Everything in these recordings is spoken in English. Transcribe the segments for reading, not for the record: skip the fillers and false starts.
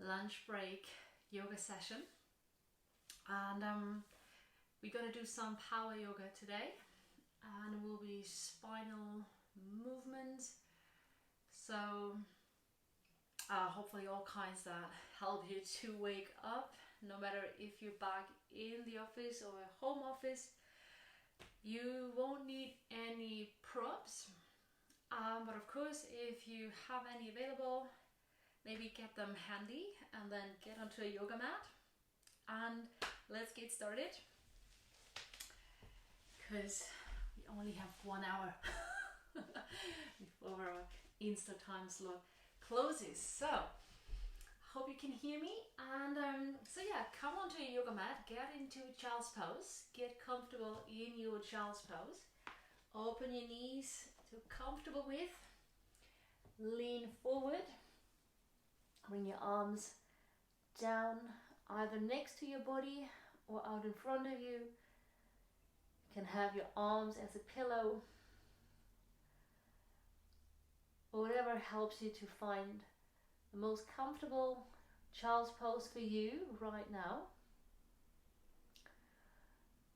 lunch break yoga session, and we're going to do some power yoga today, and it will be spinal movements. So hopefully all kinds that help you to wake up, no matter if you're back in the office or a home office. You won't need any props, but of course if you have any available, maybe get them handy and then get onto a yoga mat and let's get started, because we only have 1 hour before our Insta time slot closes. So hope you can hear me, and so yeah, come onto a yoga mat, get into child's pose, get comfortable in your child's pose, open your knees to comfortable width, lean forward, bring your arms down either next to your body or out in front of you. You can have your arms as a pillow, or whatever helps you to find the most comfortable child's pose for you right now.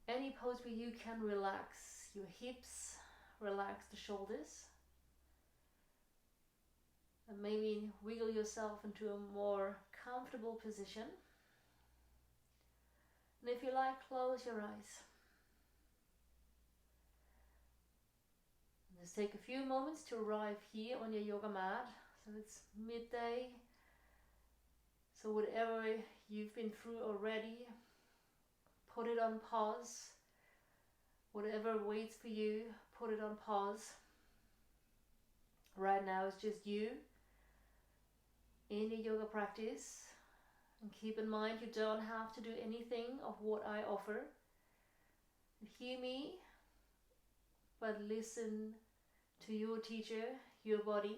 Any pose where you can relax your hips, relax the shoulders, and maybe wiggle yourself into a more comfortable position. And if you like, close your eyes. Just take a few moments to arrive here on your yoga mat. So it's midday. So whatever you've been through already, put it on pause. Whatever waits for you, put it on pause. Right now it's just you in your yoga practice. And keep in mind, you don't have to do anything of what I offer. Hear me, but listen to your teacher, your body,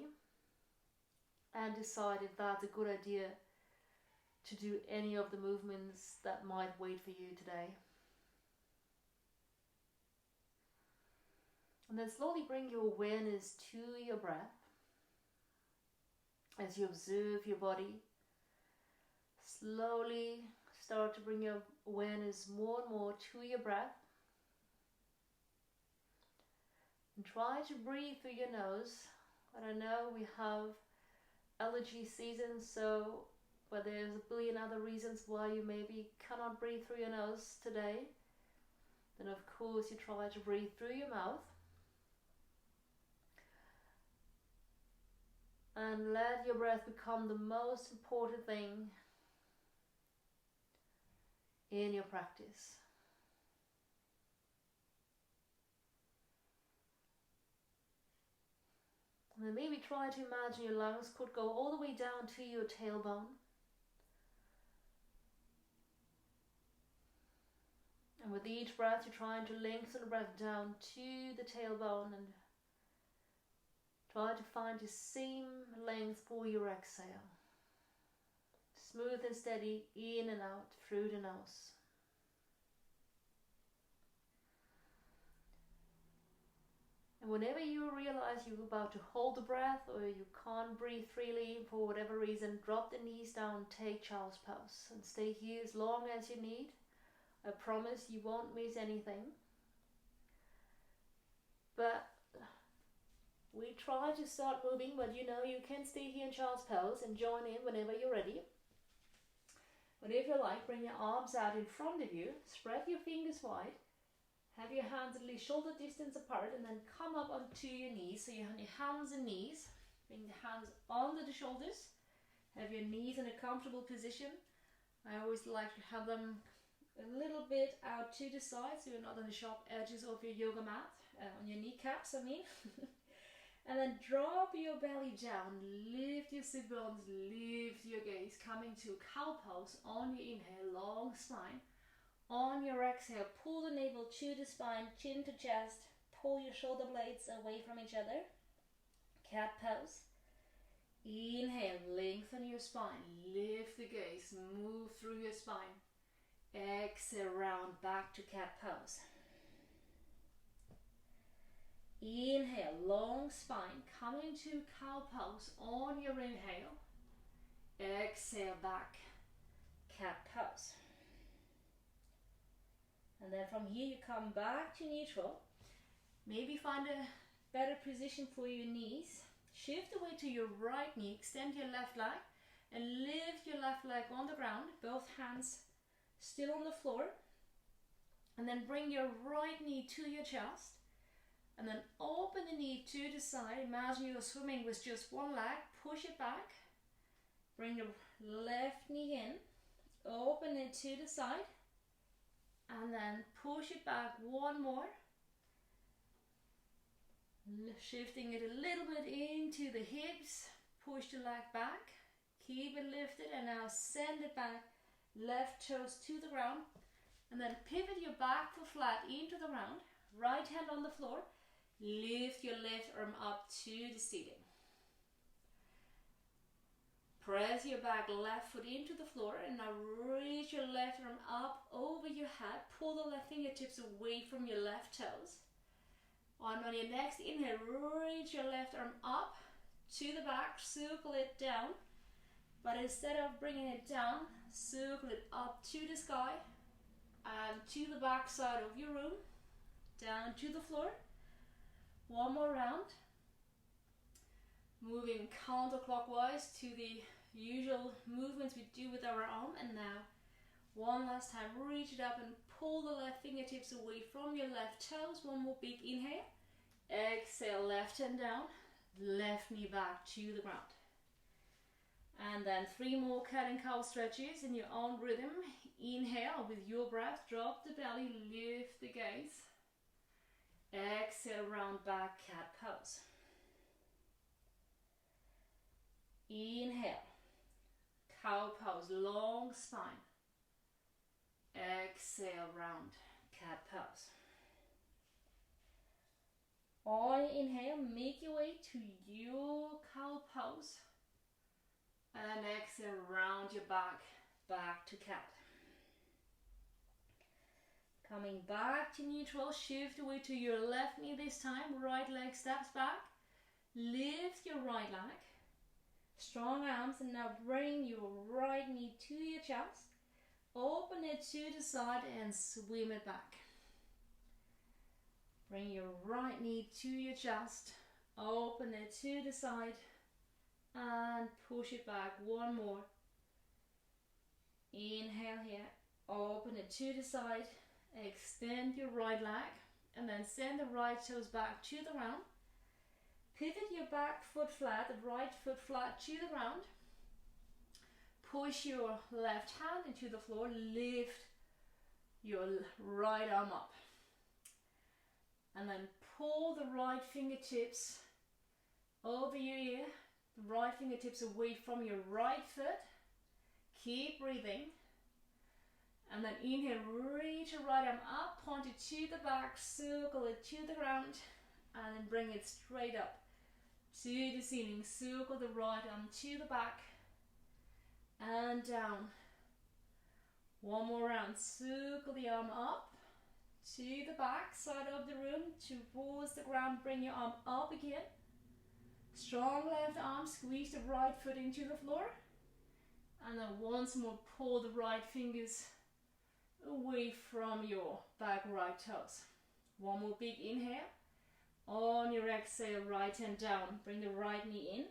and decide if that's a good idea to do any of the movements that might wait for you today. And then slowly bring your awareness to your breath as you observe your body. Slowly start to bring your awareness more and more to your breath. And try to breathe through your nose. But I know we have allergy season, but there's a billion other reasons why you maybe cannot breathe through your nose today. Then of course you try to breathe through your mouth. And let your breath become the most important thing in your practice. And then maybe try to imagine your lungs could go all the way down to your tailbone. And with each breath, you're trying to lengthen the breath down to the tailbone and try to find the same length for your exhale. Smooth and steady in and out through the nose. And whenever you realize you're about to hold the breath or you can't breathe freely for whatever reason, drop the knees down, take child's pose, and stay here as long as you need. I promise you won't miss anything. But we try to start moving, but you know you can stay here in child's pose and join in whenever you're ready. But if you like, bring your arms out in front of you, spread your fingers wide. Have your hands at least shoulder distance apart, and then come up onto your knees. So you have your hands and knees. Bring the hands under the shoulders. Have your knees in a comfortable position. I always like to have them a little bit out to the side, so you're not on the sharp edges of your yoga mat, on your kneecaps, I mean. And then drop your belly down, lift your sit bones, lift your gaze, coming to cow pose on your inhale, long spine. On your exhale, pull the navel to the spine, chin to chest, pull your shoulder blades away from each other. Cat pose. Inhale, lengthen your spine, lift the gaze, move through your spine. Exhale, round back to cat pose. Inhale, long spine, coming to cow pose on your inhale. Exhale back, cat pose. And then from here you come back to neutral. Maybe find a better position for your knees. Shift the weight to your right knee, extend your left leg, and lift your left leg on the ground, both hands still on the floor. And then bring your right knee to your chest. And then open the knee to the side. Imagine you're swimming with just one leg. Push it back. Bring the left knee in. Open it to the side. And then push it back one more. Shifting it a little bit into the hips. Push the leg back. Keep it lifted and now send it back. Left toes to the ground. And then pivot your back foot flat into the ground. Right hand on the floor. Lift your left arm up to the ceiling. Press your back left foot into the floor and now reach your left arm up over your head. Pull the left fingertips away from your left toes. On your next inhale, reach your left arm up to the back, circle it down. But instead of bringing it down, circle it up to the sky and to the back side of your room, down to the floor. One more round. Moving counterclockwise to the usual movements we do with our arm. And now, one last time, reach it up and pull the left fingertips away from your left toes. One more big inhale. Exhale, left hand down, left knee back to the ground. And then 3 more cat and cow stretches in your own rhythm. Inhale with your breath, drop the belly, lift the gaze. Exhale, round back, cat pose. Inhale, cow pose, long spine. Exhale, round, cat pose. On inhale, make your way to your cow pose. And exhale, round your back, back to cat. Coming back to neutral, shift away to your left knee this time. Right leg steps back. Lift your right leg. Strong arms, and now bring your right knee to your chest. Open it to the side and swim it back. Bring your right knee to your chest. Open it to the side and push it back. One more. Inhale here. Open it to the side. Extend your right leg and then send the right toes back to the ground. Pivot your back foot flat, the right foot flat to the ground. Push your left hand into the floor. Lift your right arm up. And then pull the right fingertips over your ear. The right fingertips away from your right foot. Keep breathing. And then inhale, reach your right arm up, point it to the back, circle it to the ground, and then bring it straight up to the ceiling. Circle the right arm to the back and down. One more round. Circle the arm up to the back side of the room, towards the ground. Bring your arm up again. Strong left arm, squeeze the right foot into the floor. And then once more, pull the right fingers away from your back right toes. One more big inhale. On your exhale, right hand down. Bring the right knee in.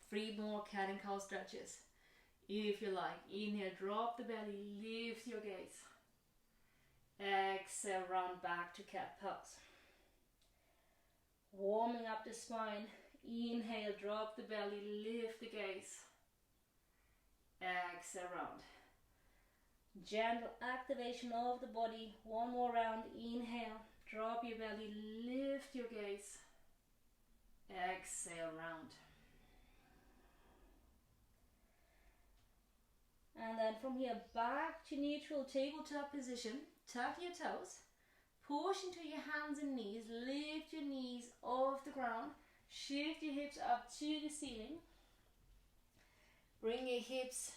3 more cat and cow stretches. If you like. Inhale, drop the belly, lift your gaze. Exhale, round back to cat pose. Warming up the spine. Inhale, drop the belly, lift the gaze. Exhale, round. Gentle activation of the body. One more round. Inhale, drop your belly, lift your gaze. Exhale, round. And then from here, back to neutral tabletop position. Tuck your toes. Push into your hands and knees. Lift your knees off the ground. Shift your hips up to the ceiling. Bring your hips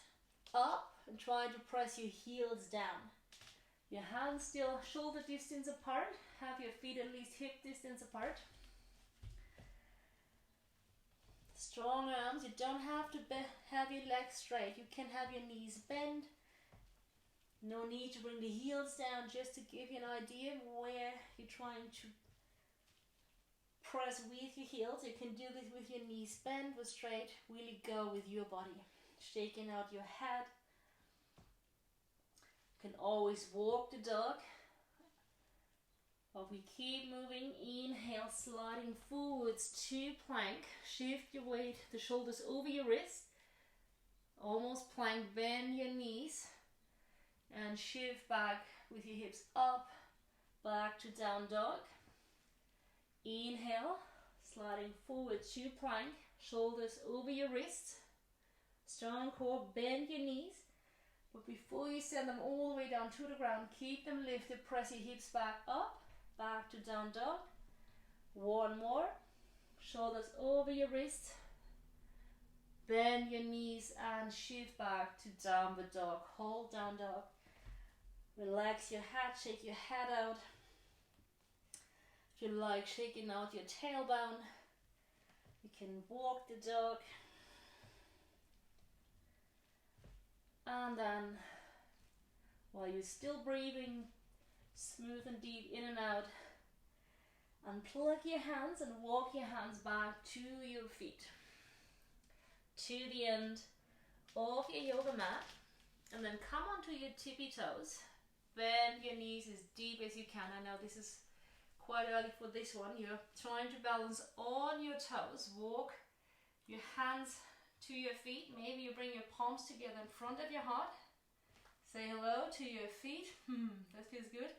up and try to press your heels down. Your hands still shoulder distance apart. Have your feet at least hip distance apart. Strong arms. You don't have to have your legs straight. You can have your knees bent. No need to bring the heels down, just to give you an idea of where you're trying to press with your heels. You can do this with your knees bent or straight. Really go with your body. Shaking out your head. You can always walk the dog. But we keep moving. Inhale, sliding forwards to plank. Shift your weight, the shoulders over your wrist. Almost plank, bend your knees. And shift back with your hips up, back to down dog. Inhale, sliding forward to plank, shoulders over your wrists. Strong core, bend your knees. But before you send them all the way down to the ground, keep them lifted, press your hips back up, back to down dog. One more, shoulders over your wrists. Bend your knees and shift back to downward dog. Hold down dog. Relax your head, shake your head out. If you like shaking out your tailbone, you can walk the dog. And then, while you're still breathing, smooth and deep in and out, unplug your hands and walk your hands back to your feet. To the end of your yoga mat. And then come onto your tippy toes. Bend your knees as deep as you can. I know this is quite early for this one. You're trying to balance on your toes. Walk your hands to your feet. Maybe you bring your palms together in front of your heart. Say hello to your feet. That feels good.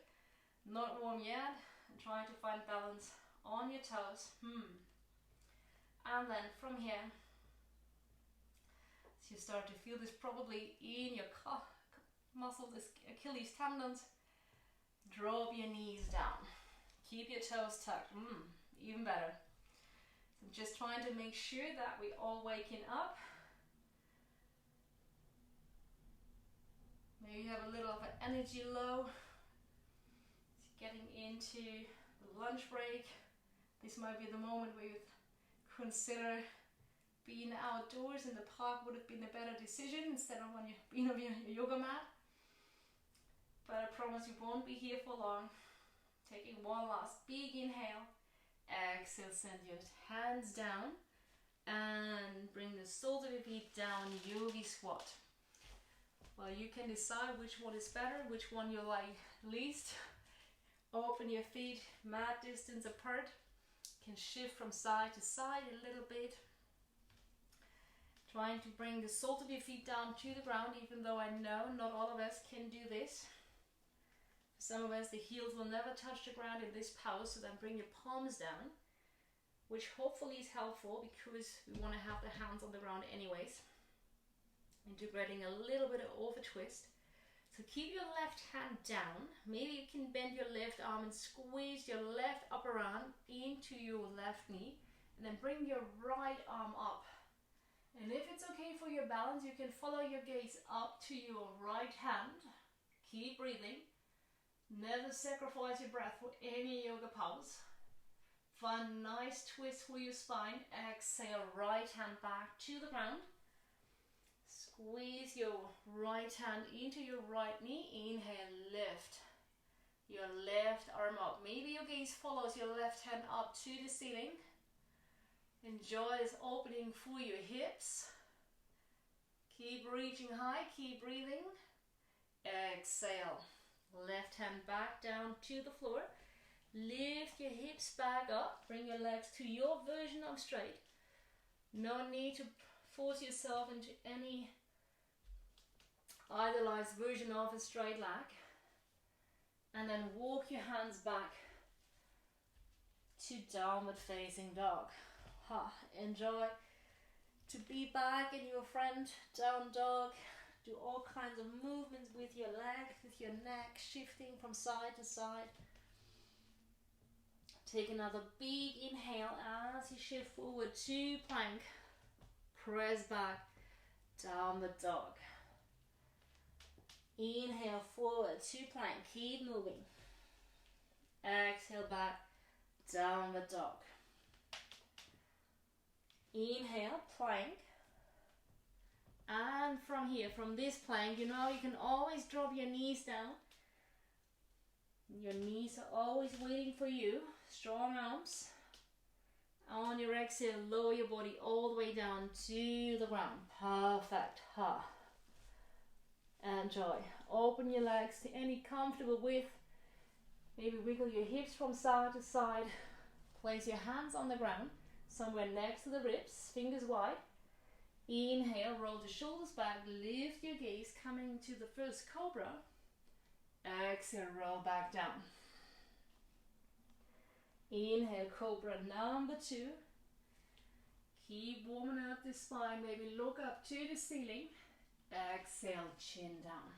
Not warm yet. And try to find balance on your toes. And then from here, as you start to feel this probably in your muscles, this Achilles tendons, drop your knees down. Keep your toes tucked. Even better. So I'm just trying to make sure that we all waking up. Maybe you have a little of an energy low. Getting into the lunch break. This might be the moment where you consider being outdoors in the park would have been a better decision instead of on your yoga mat. But I promise you won't be here for long. Taking one last big inhale. Exhale, send your hands down and bring the soles of your feet down, yogi squat. Well, you can decide which one is better, which one you like least. Open your feet mat distance apart. You can shift from side to side a little bit. Trying to bring the soles of your feet down to the ground, even though I know not all of us can do this. For some of us, the heels will never touch the ground in this pose, so then bring your palms down, which hopefully is helpful because we want to have the hands on the ground anyways. Integrating a little bit of over twist. So keep your left hand down. Maybe you can bend your left arm and squeeze your left upper arm into your left knee, and then bring your right arm up. And if it's okay for your balance, you can follow your gaze up to your right hand. Keep breathing. Never sacrifice your breath for any yoga pose. Find a nice twist for your spine. Exhale, right hand back to the ground. Squeeze your right hand into your right knee. Inhale, lift your left arm up. Maybe your gaze follows your left hand up to the ceiling. Enjoy this opening for your hips. Keep reaching high, keep breathing. Exhale. Left hand back down to the floor. Lift your hips back up. Bring your legs to your version of straight. No need to force yourself into any idealized version of a straight leg. And then walk your hands back to downward facing dog. Enjoy to be back in your front down dog. Do all kinds of movements with your legs, with your neck, shifting from side to side. Take another big inhale as you shift forward to plank. Press back, downward dog. Inhale forward to plank, keep moving. Exhale back, downward dog. Inhale, plank. And from here, from this plank, you know, you can always drop your knees down. Your knees are always waiting for you. Strong arms. On your exhale, lower your body all the way down to the ground. Perfect. Ha. Enjoy. Open your legs to any comfortable width. Maybe wiggle your hips from side to side. Place your hands on the ground, somewhere next to the ribs, fingers wide. Inhale, roll the shoulders back, lift your gaze, coming to the first cobra. Exhale, roll back down. Inhale, cobra number 2. Keep warming up the spine, maybe look up to the ceiling. Exhale, chin down.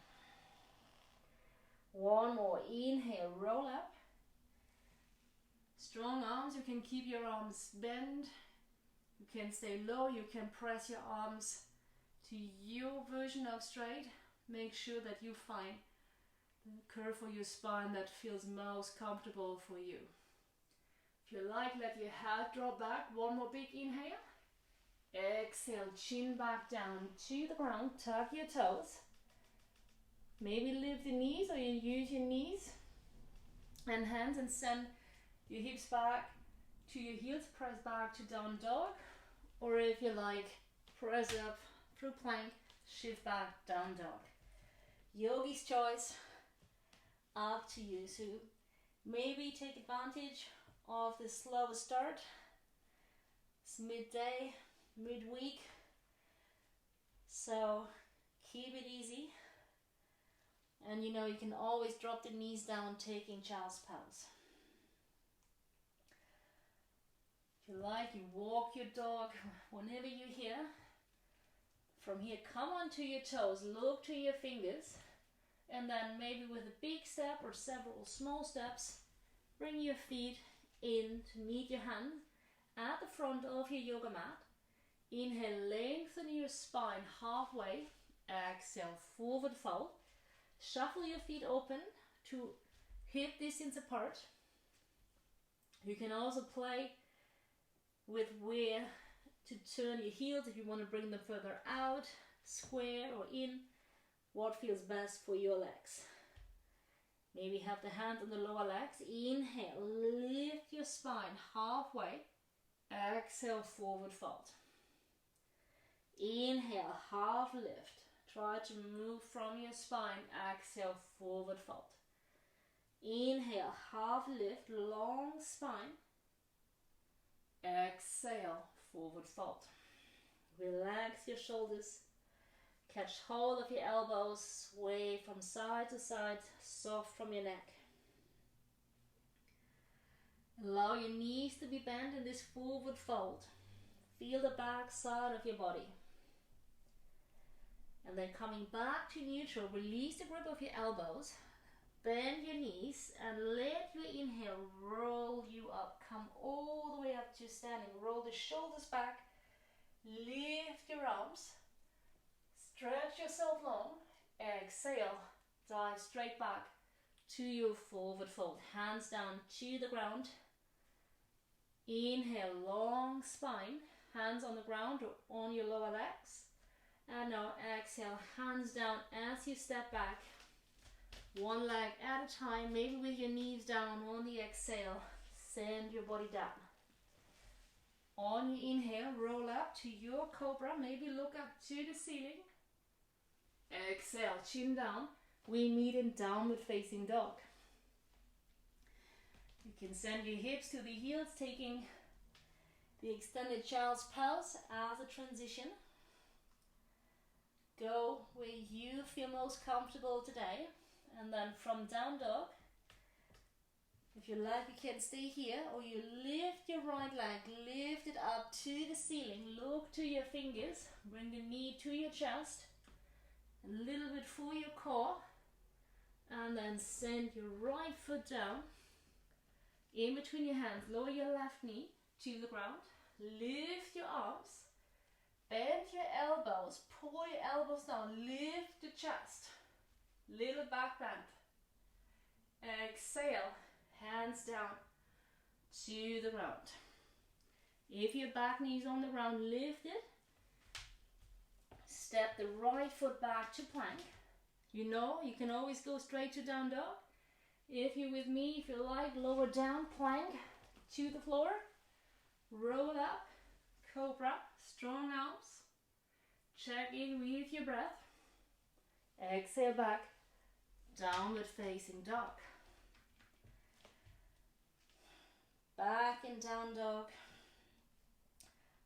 One more, inhale, roll up. Strong arms, you can keep your arms bent. You can stay low, you can press your arms to your version of straight. Make sure that you find the curve for your spine that feels most comfortable for you. If you like, let your head drop back. One more big inhale. Exhale, chin back down to the ground. Tuck your toes. Maybe lift the knees, or you use your knees and hands and send your hips back to your heels. Press back to down dog. Or if you like, press up through plank, shift back, down dog. Yogi's choice, up to you. So maybe take advantage of the slower start. It's midday, midweek, so keep it easy. And you know, you can always drop the knees down, taking child's pose. If you like, you walk your dog whenever you're here. From here, come onto your toes, look to your fingers, and then maybe with a big step or several small steps, bring your feet in to meet your hands at the front of your yoga mat. Inhale, lengthen your spine halfway. Exhale, forward fold. Shuffle your feet open to hip distance apart. You can also play with where to turn your heels if you want to bring them further out, square or in, what feels best for your legs. Maybe have the hand on the lower legs. Inhale, lift your spine halfway. Exhale, forward fold. Inhale, half lift. Try to move from your spine. Exhale, forward fold. Inhale, half lift, long spine. Exhale, forward fold. Relax your shoulders. Catch hold of your elbows. Sway from side to side. Soft from your neck. Allow your knees to be bent in this forward fold. Feel the back side of your body. And then coming back to neutral, release the grip of your elbows. Bend your knees and let your inhale roll you up. Come all the way up to standing. Roll the shoulders back. Lift your arms. Stretch yourself long. Exhale. Dive straight back to your forward fold. Hands down to the ground. Inhale, long spine. Hands on the ground or on your lower legs. And now exhale, hands down as you step back. One leg at a time, maybe with your knees down on the exhale. Send your body down. On your inhale, roll up to your cobra. Maybe look up to the ceiling. Exhale, chin down. We meet in downward facing dog. You can send your hips to the heels, taking the extended child's pose as a transition. Go where you feel most comfortable today. And then from down dog, if you like, you can stay here, or you lift your right leg, lift it up to the ceiling, look to your fingers, bring the knee to your chest, a little bit for your core, and then send your right foot down, in between your hands, lower your left knee to the ground, lift your arms, bend your elbows, pull your elbows down, lift the chest. Little back bend. Exhale, hands down to the ground. If your back knee is on the ground, lift it. Step the right foot back to plank. You know, you can always go straight to down dog. If you're with me, if you like, lower down, plank to the floor. Roll up, cobra, strong arms. Check in with your breath. Exhale back, downward facing dog. Back in down dog.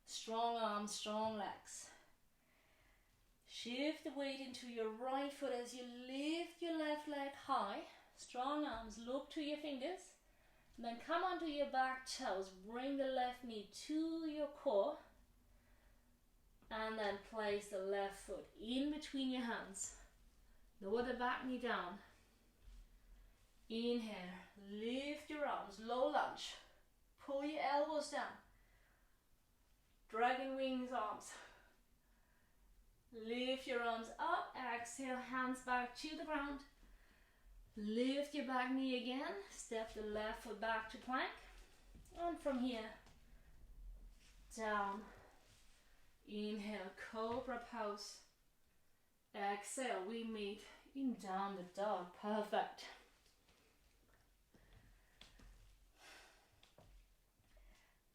Strong arms, strong legs. Shift the weight into your right foot as you lift your left leg high. Strong arms, look to your fingers. And then come onto your back toes. Bring the left knee to your core. And then place the left foot in between your hands. Lower the back knee down. Inhale, lift your arms, low lunge. Pull your elbows down. Dragon wings arms. Lift your arms up. Exhale, hands back to the ground. Lift your back knee again. Step the left foot back to plank. And from here, down. Inhale, cobra pose. Exhale, we meet in downward dog. Perfect.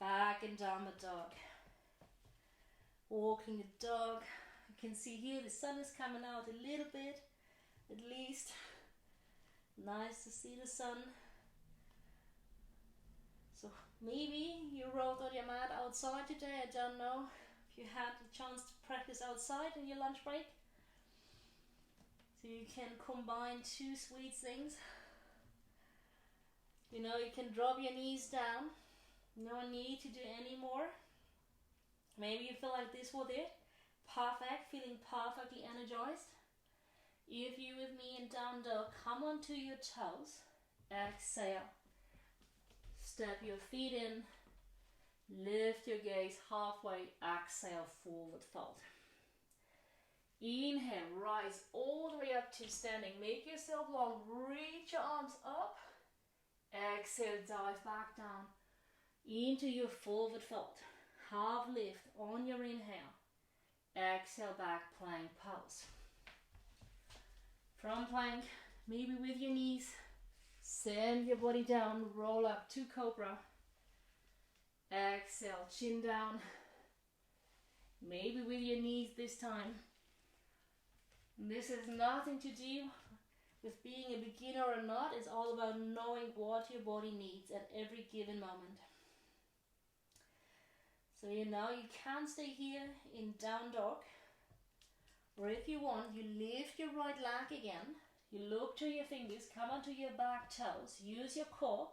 Back in downward dog. Walking the dog. You can see here the sun is coming out a little bit, at least. Nice to see the sun. So maybe you rolled on your mat outside today. I don't know if you had the chance to practice outside in your lunch break. So you can combine two sweet things. You know, you can drop your knees down. No need to do any more. Maybe you feel like this was it. Perfect, feeling perfectly energized. If you're with me in down dog, come onto your toes. Exhale. Step your feet in. Lift your gaze halfway. Exhale, forward fold. Inhale, rise all the way up to standing. Make yourself long. Reach your arms up. Exhale, dive back down into your forward fold. Half lift on your inhale. Exhale, back plank pose. From plank, maybe with your knees, send your body down, roll up to cobra. Exhale, chin down. Maybe with your knees this time. This has nothing to do with being a beginner or not. It's all about knowing what your body needs at every given moment. So you know you can stay here in down dog. Or if you want, you lift your right leg again. You look to your fingers, come onto your back toes. Use your core.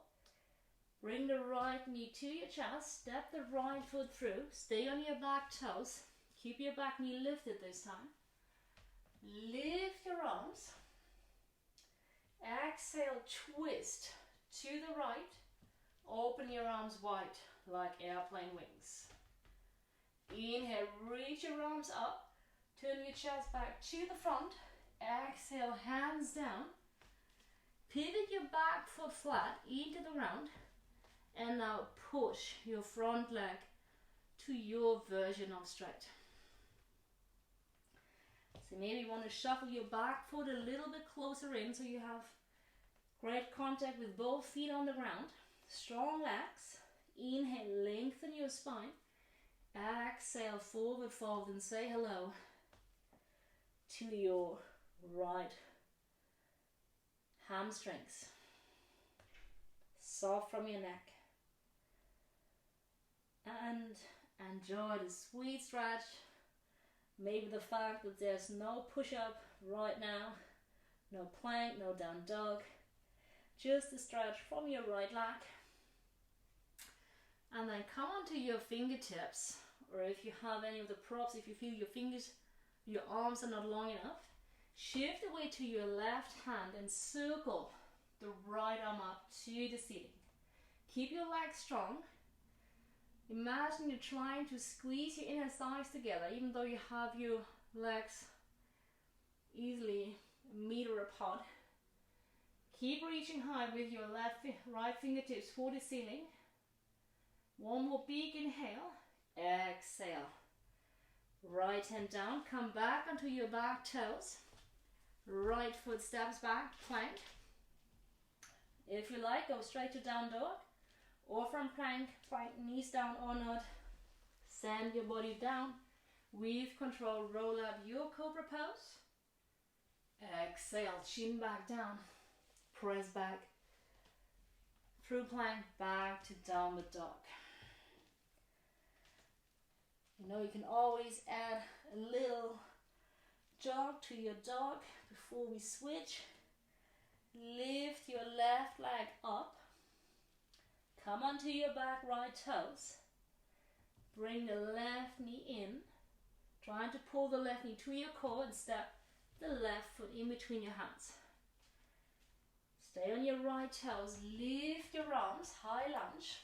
Bring the right knee to your chest. Step the right foot through. Stay on your back toes. Keep your back knee lifted this time. Lift your arms. Exhale, twist to the right. Open your arms wide like airplane wings. Inhale, reach your arms up. Turn your chest back to the front. Exhale, hands down. Pivot your back foot flat into the ground. And now push your front leg to your version of straight. So maybe you want to shuffle your back foot a little bit closer in so you have great contact with both feet on the ground. Strong legs. Inhale, lengthen your spine. Exhale, forward fold and say hello to your right hamstrings. Soft from your neck. And enjoy the sweet stretch. Maybe the fact that there's no push-up right now, no plank, no down dog. Just a stretch from your right leg. And then come onto your fingertips, or if you have any of the props, if you feel your fingers, your arms are not long enough, shift the weight to your left hand and circle the right arm up to the ceiling. Keep your legs strong. Imagine you're trying to squeeze your inner thighs together, even though you have your legs easily a meter apart. Keep reaching high with your right fingertips for the ceiling. One more big inhale. Exhale. Right hand down. Come back onto your back toes. Right foot steps back, plank. If you like, go straight to down dog. Or from plank, knees down or not. Send your body down. With control, roll up your cobra pose. Exhale, chin back down. Press back. Through plank, back to downward dog. You know, you can always add a little jog to your dog before we switch. Lift your left leg up. Come onto your back right toes. Bring the left knee in. Trying to pull the left knee to your core and step the left foot in between your hands. Stay on your right toes. Lift your arms, high lunge.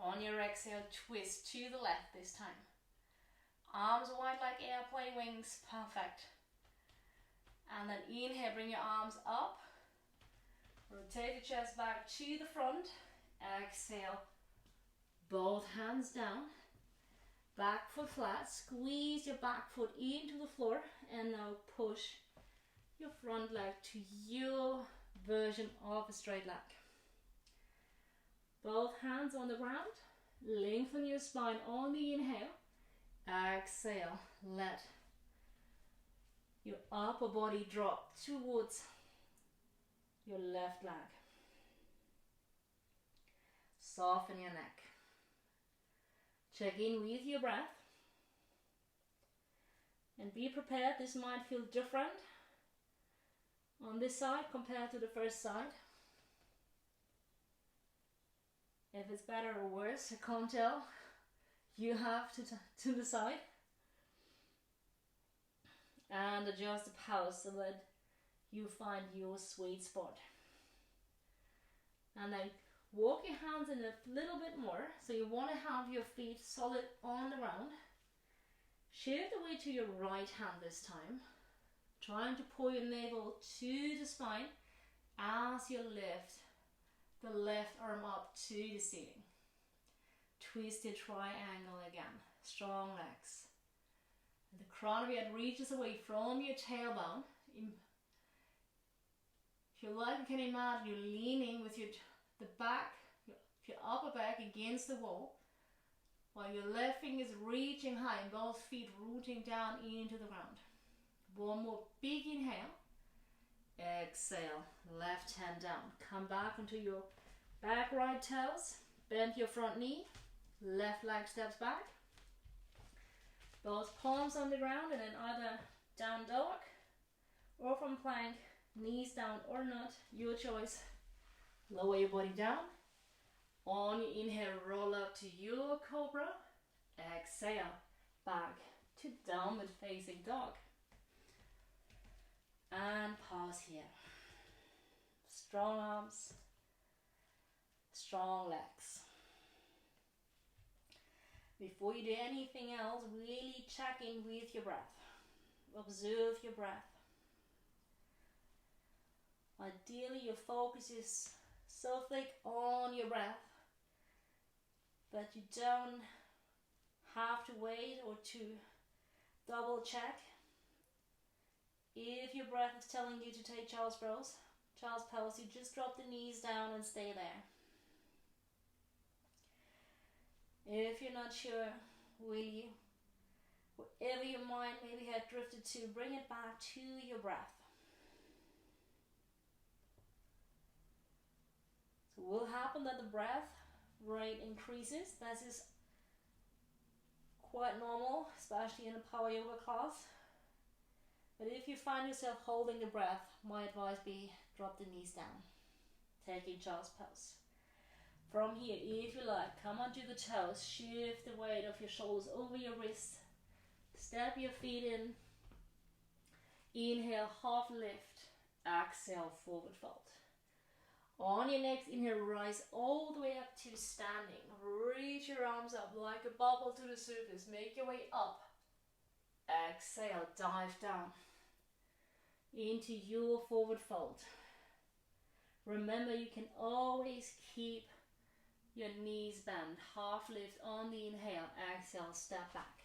On your exhale, twist to the left this time. Arms wide like airplane wings, perfect. And then inhale, bring your arms up. Rotate the chest back to the front. Exhale, both hands down. Back foot flat, squeeze your back foot into the floor and now push your front leg to your version of a straight leg. Both hands on the ground, lengthen your spine on the inhale. Exhale, let your upper body drop towards your left leg. Soften your neck. Check in with your breath. And be prepared, this might feel different on this side compared to the first side. If it's better or worse, I can't tell. You have to decide. And adjust the pose so that you find your sweet spot. And then walk your hands in a little bit more. So you want to have your feet solid on the ground. Shift the weight to your right hand this time. Trying to pull your navel to the spine as you lift the left arm up to the ceiling. Twisted triangle again. Strong legs. And the crown of your head reaches away from your tailbone. If you like, you can imagine you're leaning with your upper back against the wall, while your left finger is reaching high and both feet rooting down into the ground. One more big inhale. Exhale, left hand down. Come back onto your back right toes. Bend your front knee. Left leg steps back. Both palms on the ground and then either down dog or from plank, knees down or not, your choice. Lower your body down. On your inhale, roll up to your cobra. Exhale, back to downward facing dog. And pause here. Strong arms, strong legs. Before you do anything else, really check in with your breath. Observe your breath. Ideally, your focus is so thick on your breath that you don't have to wait or to double check. If your breath is telling you to take child's pose, you just drop the knees down and stay there. If you're not sure, really, wherever your mind maybe had drifted to, bring it back to your breath. So it will happen that the breath rate increases. This is quite normal, especially in a power yoga class. But if you find yourself holding the breath, my advice be drop the knees down, taking child's pose. From here, if you like, come onto the toes, shift the weight of your shoulders over your wrists, step your feet in, inhale, half lift, exhale, forward fold. On your next inhale, rise all the way up to standing. Reach your arms up like a bubble to the surface. Make your way up. Exhale, dive down into your forward fold. Remember, you can always keep Your knees bend, half lift on the inhale, exhale, step back.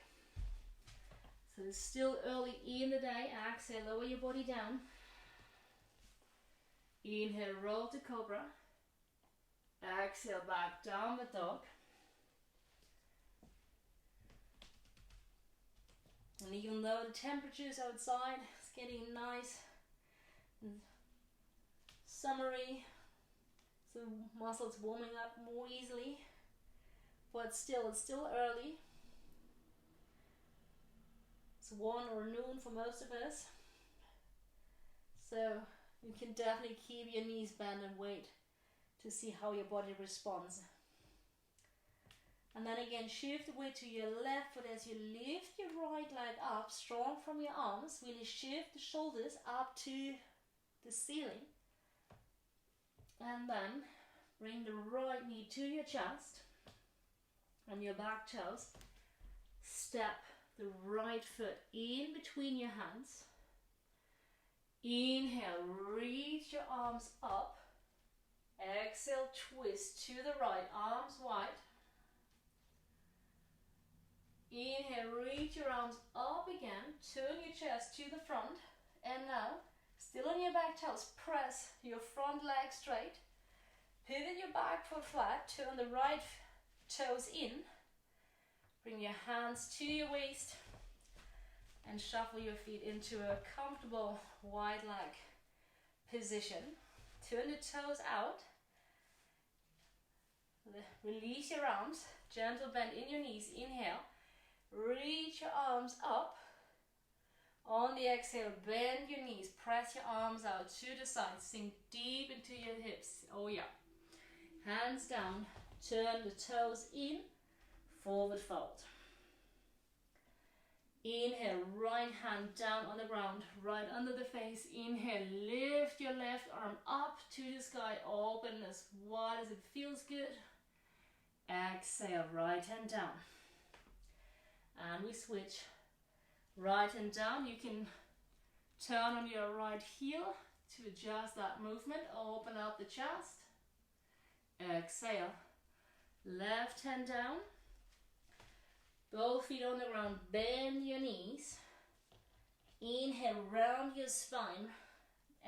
So it's still early in the day, exhale, lower your body down. Inhale, roll to cobra. Exhale, back, downward dog. And even though the temperatures outside is getting nice and summery, so muscles warming up more easily, but still, it's still early. It's 1 or noon for most of us. So you can definitely keep your knees bent and wait to see how your body responds. And then again, shift the weight to your left foot as you lift your right leg up, strong from your arms. Really shift the shoulders up to the ceiling. And then bring the right knee to your chest and your back toes. Step the right foot in between your hands. Inhale, reach your arms up. Exhale, twist to the right, arms wide. Inhale, reach your arms up again, turn your chest to the front, and now, still on your back toes, press your front leg straight, pivot your back foot flat, turn the right toes in, bring your hands to your waist, and shuffle your feet into a comfortable wide leg position. Turn the toes out, release your arms, gentle bend in your knees, inhale. Reach your arms up. On the exhale, bend your knees, press your arms out to the side, sink deep into your hips. Oh yeah. Hands down, turn the toes in, forward fold. Inhale, right hand down on the ground, right under the face. Inhale, lift your left arm up to the sky, open as wide as it feels good. Exhale, right hand down. And we switch. Right hand down, you can turn on your right heel to adjust that movement. Open up the chest. Exhale. Left hand down. Both feet on the ground. Bend your knees. Inhale, round your spine.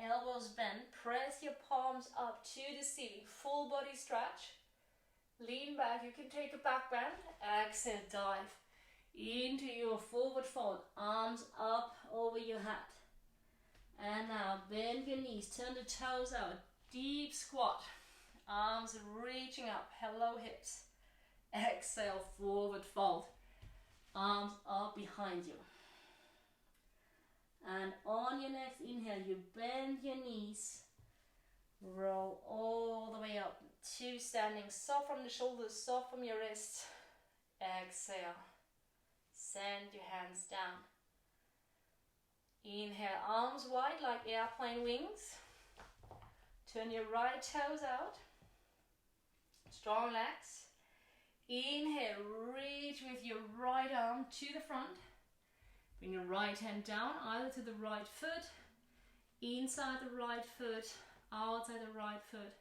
Elbows bent. Press your palms up to the ceiling. Full body stretch. Lean back. You can take a back bend. Exhale, dive into your forward fold, arms up over your head. And now bend your knees, turn the toes out, deep squat, arms reaching up, hello hips. Exhale, forward fold, arms up behind you. And on your next inhale, you bend your knees, roll all the way up to standing, soft from the shoulders, soft from your wrists. Exhale. Send your hands down. Inhale, arms wide like airplane wings. Turn your right toes out. Strong legs. Inhale, reach with your right arm to the front. Bring your right hand down, either to the right foot, inside the right foot, outside the right foot.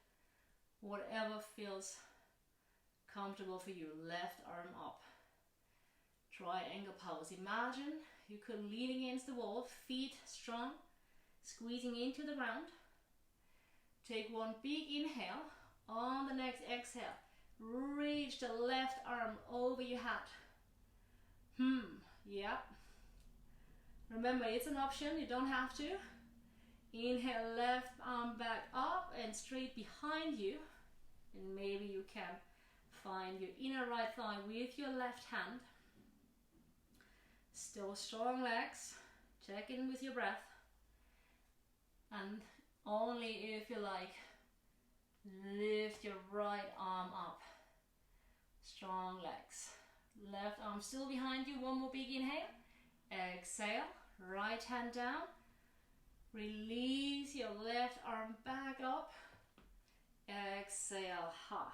Whatever feels comfortable for you. Left arm up. Triangle pose. Imagine you could lean against the wall, feet strong, squeezing into the ground. Take one big inhale. On the next exhale, reach the left arm over your head. Yep. Remember, it's an option, you don't have to. Inhale, left arm back up and straight behind you. And maybe you can find your inner right thigh with your left hand. Still strong legs. Check in with your breath. And only if you like, lift your right arm up. Strong legs. Left arm still behind you. One more big inhale. Exhale. Right hand down. Release your left arm back up. Exhale. Ha.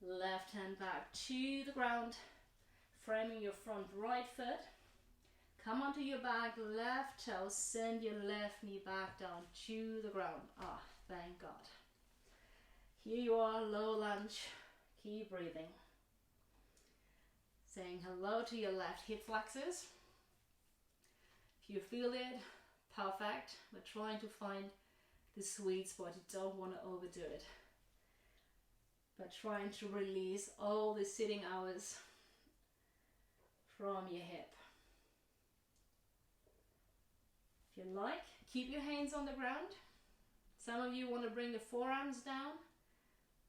Left hand back to the ground. Framing your front right foot. Come onto your back, left toe, send your left knee back down to the ground. Ah, thank God. Here you are, low lunge. Keep breathing. Saying hello to your left hip flexors. If you feel it, perfect. We're trying to find the sweet spot. You don't want to overdo it. But trying to release all the sitting hours from your hip. If you like, keep your hands on the ground. Some of you want to bring the forearms down.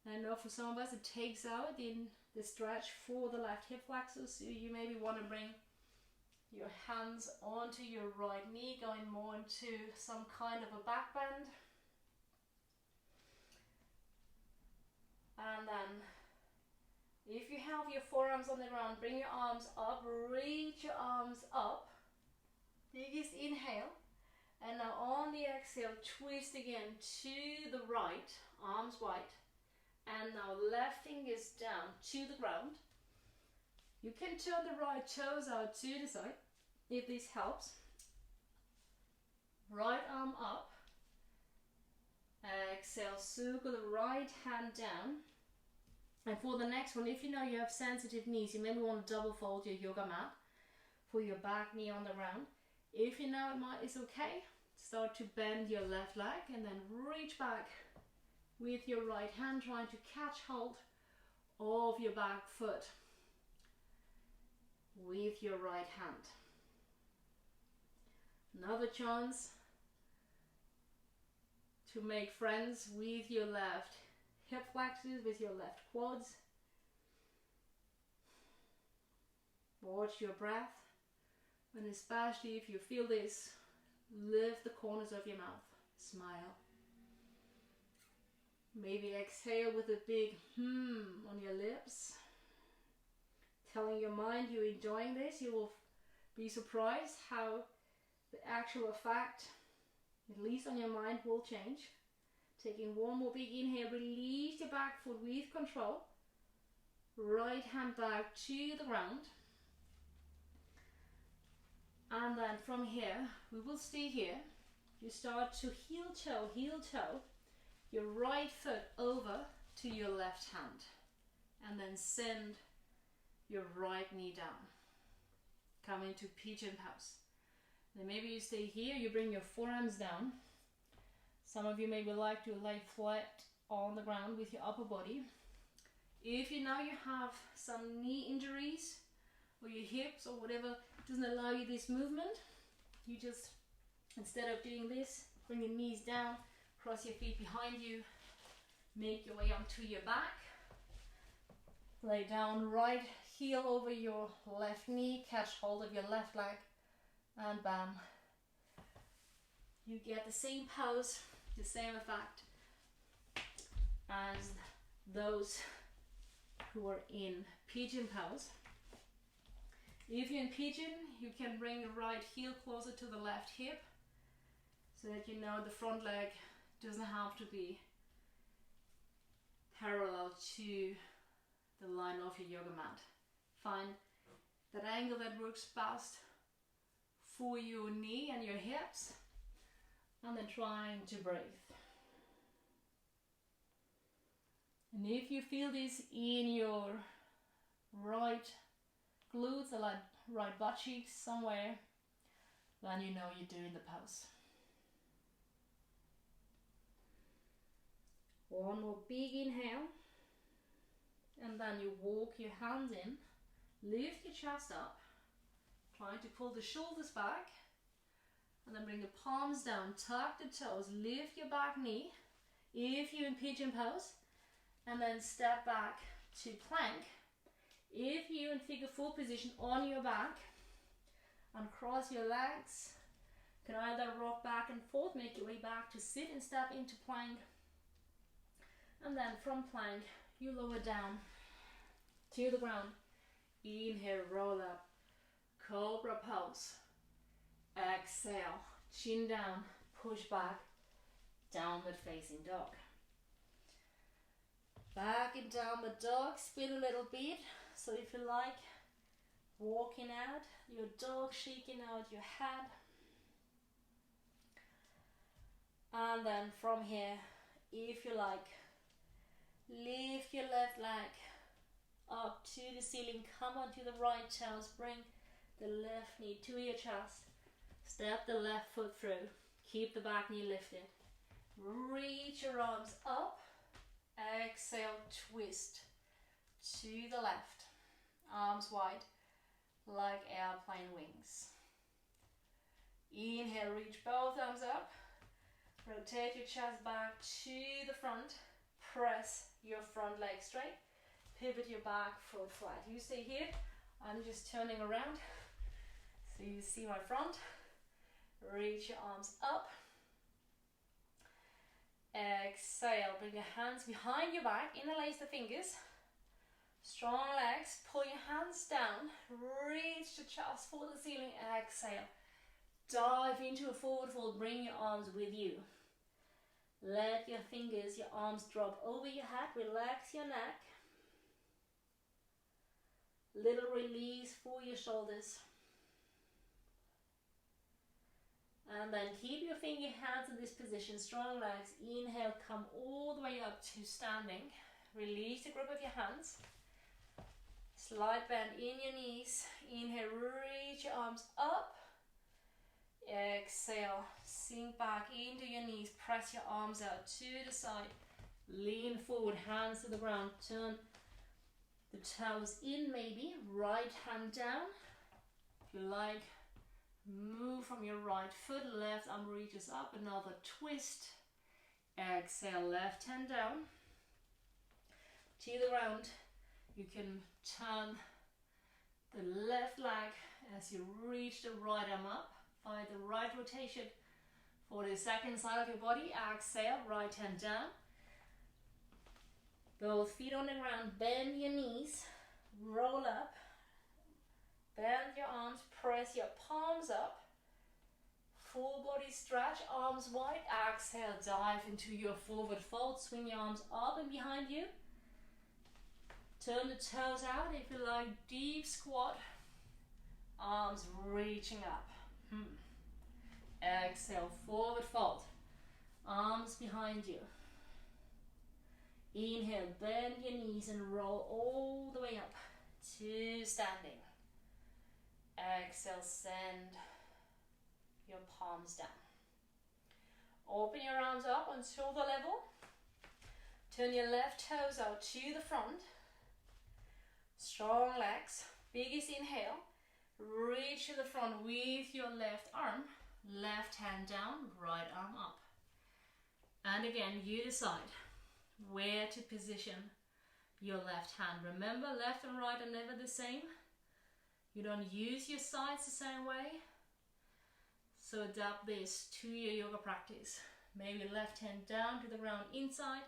I know for some of us it takes out the stretch for the left hip flexors, so you maybe want to bring your hands onto your right knee, going more into some kind of a back bend. And then, if you have your forearms on the ground, bring your arms up, reach your arms up. Biggest inhale. And now on the exhale, twist again to the right, arms wide. And now left fingers down to the ground. You can turn the right toes out to the side, if this helps. Right arm up. Exhale, circle the right hand down. And for the next one, if you know you have sensitive knees, you maybe want to double fold your yoga mat for your back knee on the ground. If you know it's okay, start to bend your left leg and then reach back with your right hand, trying to catch hold of your back foot with your right hand. Another chance to make friends with your left hip flexors, with your left quads. Watch your breath, and especially if you feel this, lift the corners of your mouth. Smile. Maybe exhale with a big on your lips. Telling your mind you're enjoying this. You will be surprised how the actual effect, at least on your mind, will change. Taking one more big inhale, release your back foot with control. Right hand back to the ground. And then from here, we will stay here. You start to heel toe, your right foot over to your left hand. And then send your right knee down. Come into pigeon pose. Then maybe you stay here, you bring your forearms down. Some of you maybe like to lay flat on the ground with your upper body. If you know you have some knee injuries or your hips or whatever doesn't allow you this movement, you just, instead of doing this, bring your knees down, cross your feet behind you, make your way onto your back, lay down, right heel over your left knee, catch hold of your left leg, and bam, you get the same pose, the same effect as those who are in pigeon pose. If you're in pigeon, you can bring the right heel closer to the left hip so that you know the front leg doesn't have to be parallel to the line of your yoga mat. Find that angle that works best for your knee and your hips, and then trying to breathe. And if you feel this in your right glutes or like right butt cheeks somewhere, then you know you're doing the pose. One more big inhale, and then you walk your hands in, lift your chest up, trying to pull the shoulders back, and then bring the palms down, tuck the toes, lift your back knee if you're in pigeon pose, and then step back to plank. If you're in figure four position on your back, and cross your legs, you can either rock back and forth, make your way back to sit and step into plank, and then from plank you lower down to the ground. Inhale, roll up, cobra pose. Exhale, chin down, push back, downward facing dog. Back in downward dog, spin a little bit. So if you like, walking out your dog, shaking out your head. And then from here, if you like, lift your left leg up to the ceiling. Come onto the right toes. Bring the left knee to your chest. Step the left foot through. Keep the back knee lifted. Reach your arms up. Exhale, twist to the left. Arms wide like airplane wings. Inhale, reach both arms up. Rotate your chest back to the front. Press your front leg straight. Pivot your back foot flat. You stay here. I'm just turning around so you see my front. Reach your arms up. Exhale, bring your hands behind your back. Interlace the fingers. Strong legs. Pull your hands down. Reach the chest for the ceiling. Exhale. Dive into a forward fold. Bring your arms with you. Let your fingers, your arms drop over your head. Relax your neck. Little release for your shoulders. And then keep your finger hands in this position. Strong legs. Inhale, come all the way up to standing. Release the grip of your hands. Slight bend in your knees. Inhale, reach your arms up. Exhale, sink back into your knees. Press your arms out to the side. Lean forward, hands to the ground. Turn the toes in maybe. Right hand down. If you like, move from your right foot. Left arm reaches up. Another twist. Exhale, left hand down. To the ground. You can turn the left leg as you reach the right arm up. Find the right rotation for the second side of your body. Exhale, right hand down. Both feet on the ground. Bend your knees. Roll up. Bend your arms. Press your palms up. Full body stretch. Arms wide. Exhale, dive into your forward fold. Swing your arms up and behind you. Turn the toes out if you like. Deep squat. Arms reaching up. Exhale, forward fold. Arms behind you. Inhale, bend your knees and roll all the way up to standing. Exhale, send your palms down. Open your arms up on shoulder level. Turn your left toes out to the front. Strong legs. Biggest inhale. Reach to the front with your left arm. Left hand down, right arm up. And again, you decide where to position your left hand. Remember, left and right are never the same. You don't use your sides the same way. So adapt this to your yoga practice. Maybe left hand down to the ground inside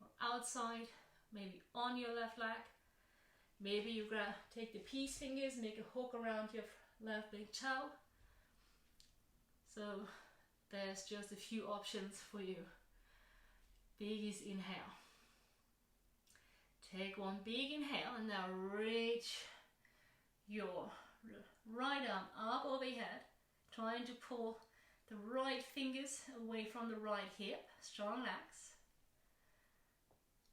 or outside. Maybe on your left leg. Maybe you take the peace fingers, make a hook around your left big toe. So there's just a few options for you. Biggest inhale. Take one big inhale and now reach your right arm up over your head. Trying to pull the right fingers away from the right hip. Strong legs.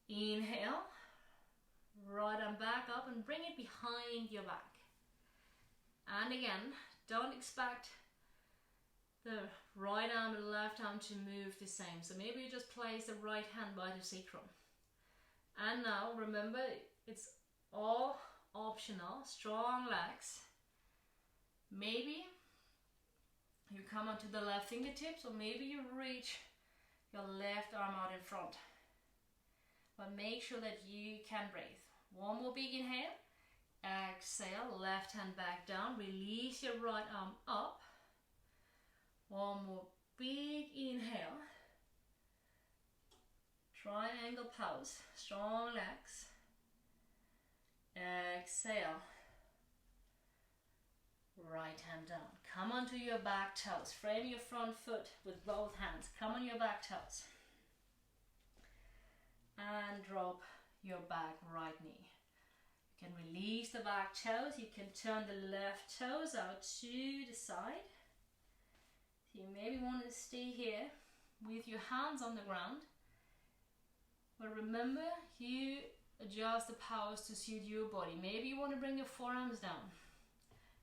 Inhale. Right arm back up and bring it behind your back. And again, don't expect the right arm and left arm to move the same. So maybe you just place the right hand by the sacrum. And now remember, it's all optional. Strong legs. Maybe you come onto the left fingertips, or maybe you reach your left arm out in front. But make sure that you can breathe. One more big inhale. Exhale, left hand back down. Release your right arm up. One more big inhale. Triangle pose. Strong legs. Exhale. Right hand down. Come onto your back toes. Frame your front foot with both hands. Come on your back toes. And drop your back right knee. You can release the back toes. You can turn the left toes out to the side. So you maybe want to stay here with your hands on the ground. But remember, you adjust the pose to suit your body. Maybe you want to bring your forearms down.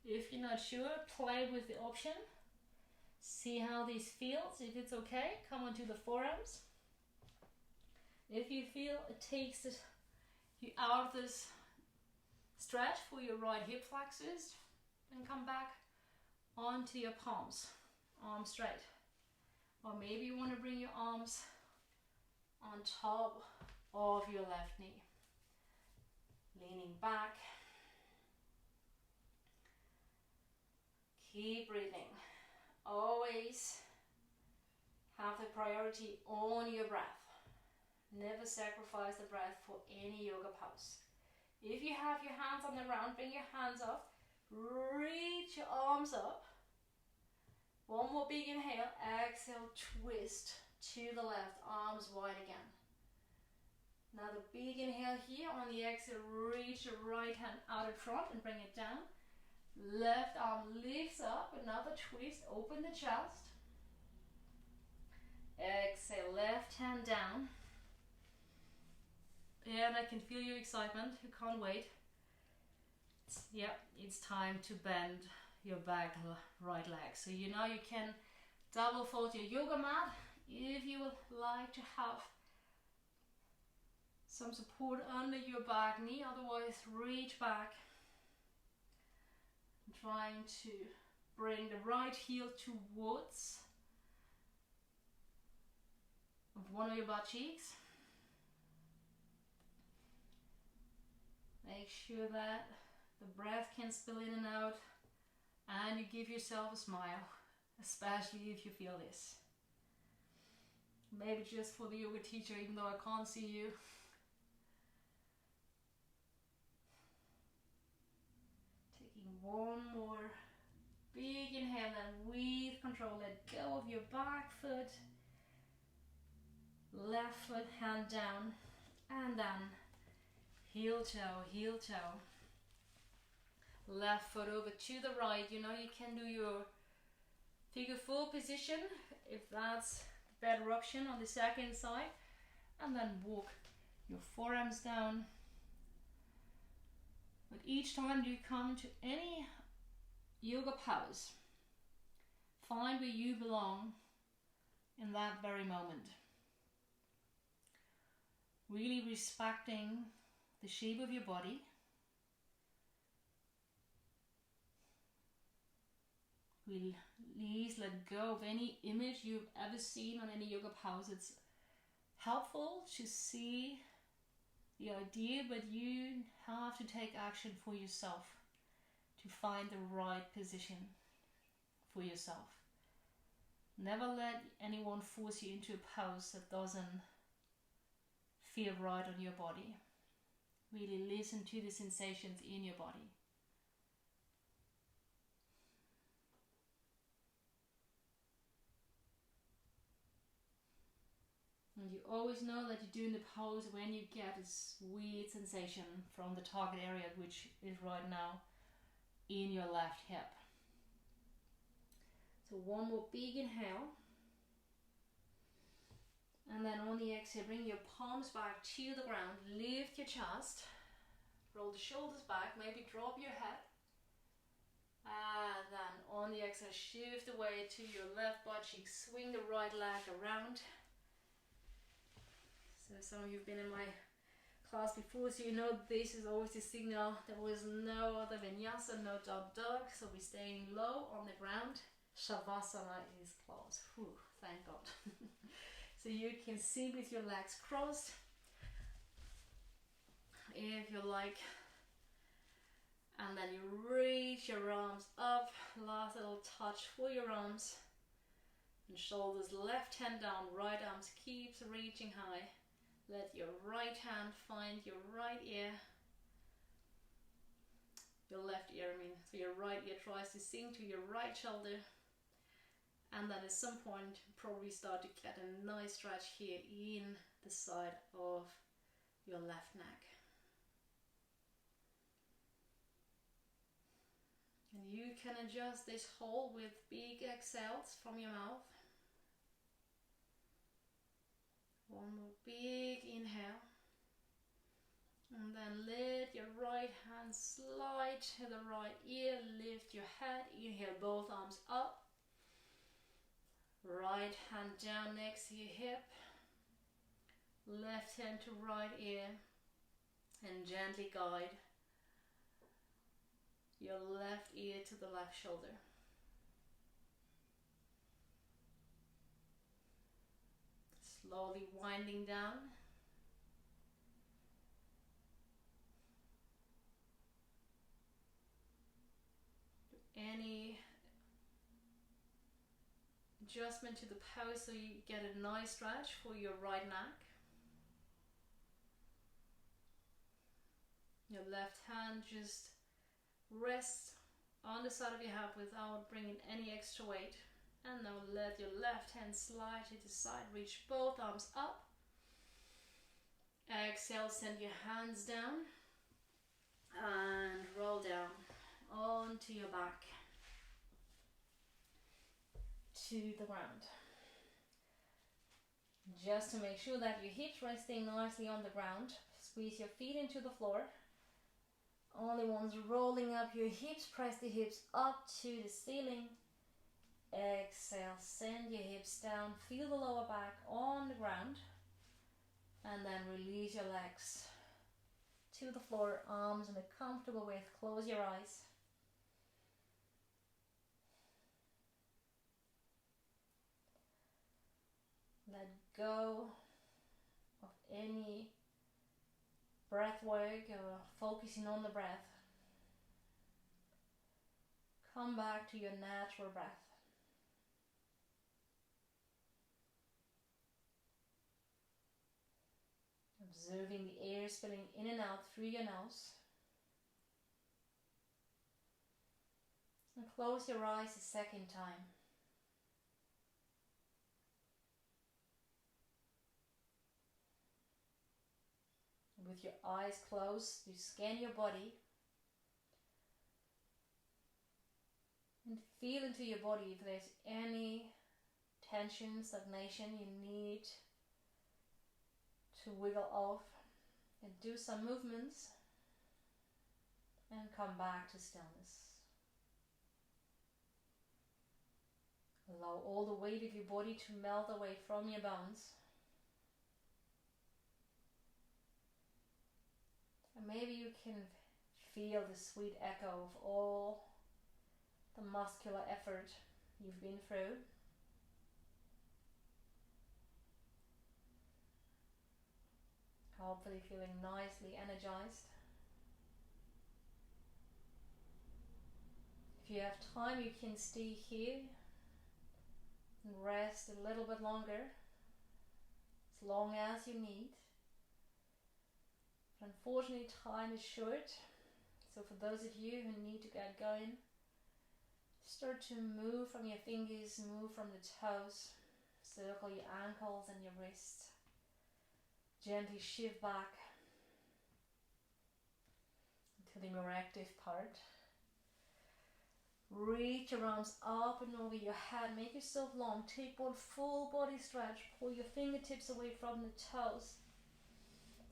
If you're not sure, play with the option. See how this feels. If it's okay, come onto the forearms. If you feel it takes you out of this stretch for your right hip flexors, then come back onto your palms, arms straight. Or maybe you want to bring your arms on top of your left knee. Leaning back. Keep breathing. Always have the priority on your breath. Never sacrifice the breath for any yoga pose. If you have your hands on the ground, bring your hands up. Reach your arms up. One more big inhale. Exhale, twist to the left. Arms wide again. Another big inhale here. On the exhale, reach your right hand out in front and bring it down. Left arm lifts up. Another twist. Open the chest. Exhale, left hand down. And I can feel your excitement. You can't wait. It's time to bend your back right leg. So you know you can double fold your yoga mat if you would like to have some support under your back knee. Otherwise, reach back. I'm trying to bring the right heel towards one of your butt cheeks. Make sure that the breath can spill in and out, and you give yourself a smile, especially if you feel this. Maybe just for the yoga teacher, even though I can't see you. Taking one more big inhale, and with control, let go of your back foot. Left foot, hand down, and then heel toe, heel toe. Left foot over to the right. You know you can do your figure four position if that's the better option on the second side. And then walk your forearms down. But each time you come to any yoga pose, find where you belong in that very moment. Really respecting the shape of your body. Please let go of any image you've ever seen on any yoga pose. It's helpful to see the idea, but you have to take action for yourself to find the right position for yourself. Never let anyone force you into a pose that doesn't feel right on your body. Really listen to the sensations in your body. And you always know that you're doing the pose when you get a sweet sensation from the target area, which is right now in your left hip. So one more big inhale. And then on the exhale, bring your palms back to the ground. Lift your chest. Roll the shoulders back. Maybe drop your head. And then on the exhale, shift away to your left butt cheek. Swing the right leg around. So some of you have been in my class before, so you know this is always the signal. There was no other vinyasa, no dog dog. So we're staying low on the ground. Shavasana is closed. Whew, thank God. So you can sit with your legs crossed, if you like, and then you reach your arms up. Last little touch for your arms and shoulders. Left hand down, right arms keeps reaching high. Let your right hand find your right ear. Your left ear, so your right ear tries to sink to your right shoulder. And then at some point, probably start to get a nice stretch here in the side of your left neck. And you can adjust this hold with big exhales from your mouth. One more big inhale. and let your right hand slide to the right ear. Lift your head. Inhale, both arms up. Right hand down next to your hip. Left hand to right ear. And gently guide your left ear to the left shoulder. Slowly winding down. Any adjustment to the pose so you get a nice stretch for your right neck. Your left hand just rests on the side of your hip without bringing any extra weight. And now let your left hand slide to the side. Reach both arms up. Exhale, send your hands down. And roll down onto your back to the ground. Just to make sure that your hips resting nicely on the ground. Squeeze your feet into the floor. Only once rolling up your hips, press the hips up to the ceiling. Exhale, send your hips down, feel the lower back on the ground, and then release your legs to the floor, arms in a comfortable width. Close your eyes. Let go of any breath work or focusing on the breath. Come back to your natural breath. Observing the air spilling in and out through your nose. And close your eyes a second time. With your eyes closed, you scan your body and feel into your body if there's any tension, stagnation you need to wiggle off, and do some movements and come back to stillness. Allow all the weight of your body to melt away from your bones. And maybe you can feel the sweet echo of all the muscular effort you've been through. Hopefully feeling nicely energized. If you have time, you can stay here and rest a little bit longer, as long as you need. But unfortunately, time is short. So for those of you who need to get going, start to move from your fingers, move from the toes, circle your ankles and your wrists. Gently shift back to the more active part. Reach your arms up and over your head. Make yourself long. Take one full body stretch. Pull your fingertips away from the toes.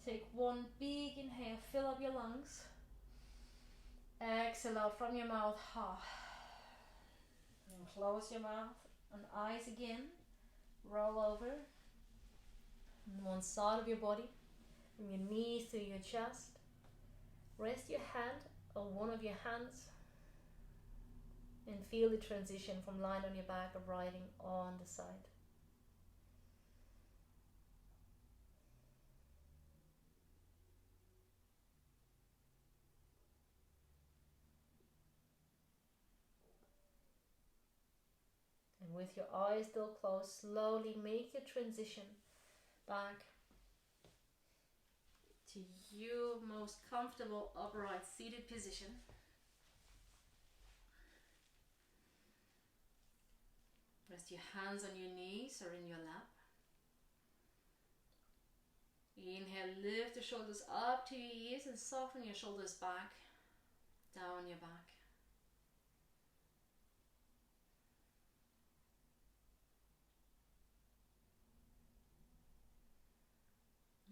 Take one big inhale. Fill up your lungs. Exhale out from your mouth. And close your mouth and eyes again. Roll over. On one side of your body, from your knees to your chest. Rest your hand on one of your hands and feel the transition from lying on your back or riding on the side. And with your eyes still closed, slowly make your transition back to your most comfortable upright seated position. Rest your hands on your knees or in your lap. Inhale, lift the shoulders up to your ears and soften your shoulders back, down your back.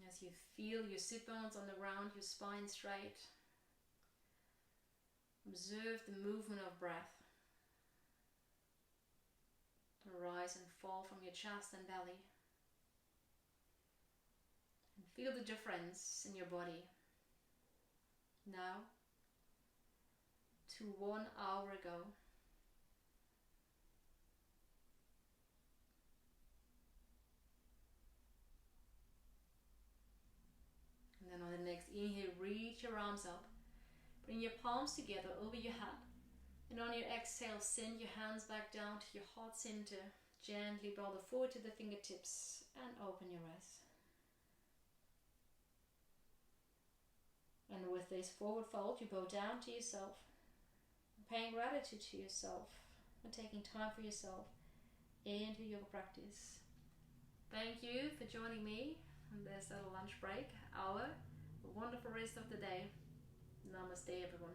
As as you feel your sit bones on the ground, your spine straight. Observe the movement of breath. The rise and fall from your chest and belly. And feel the difference in your body. Now to 1 hour ago. And then on the next inhale, reach your arms up. Bring your palms together over your head. And on your exhale, send your hands back down to your heart center. Gently bow the forward to the fingertips and open your eyes. And with this forward fold, you bow down to yourself, paying gratitude to yourself, and taking time for yourself into yoga practice. Thank you for joining me on this little lunch break hour. A wonderful rest of the day. Namaste, everyone.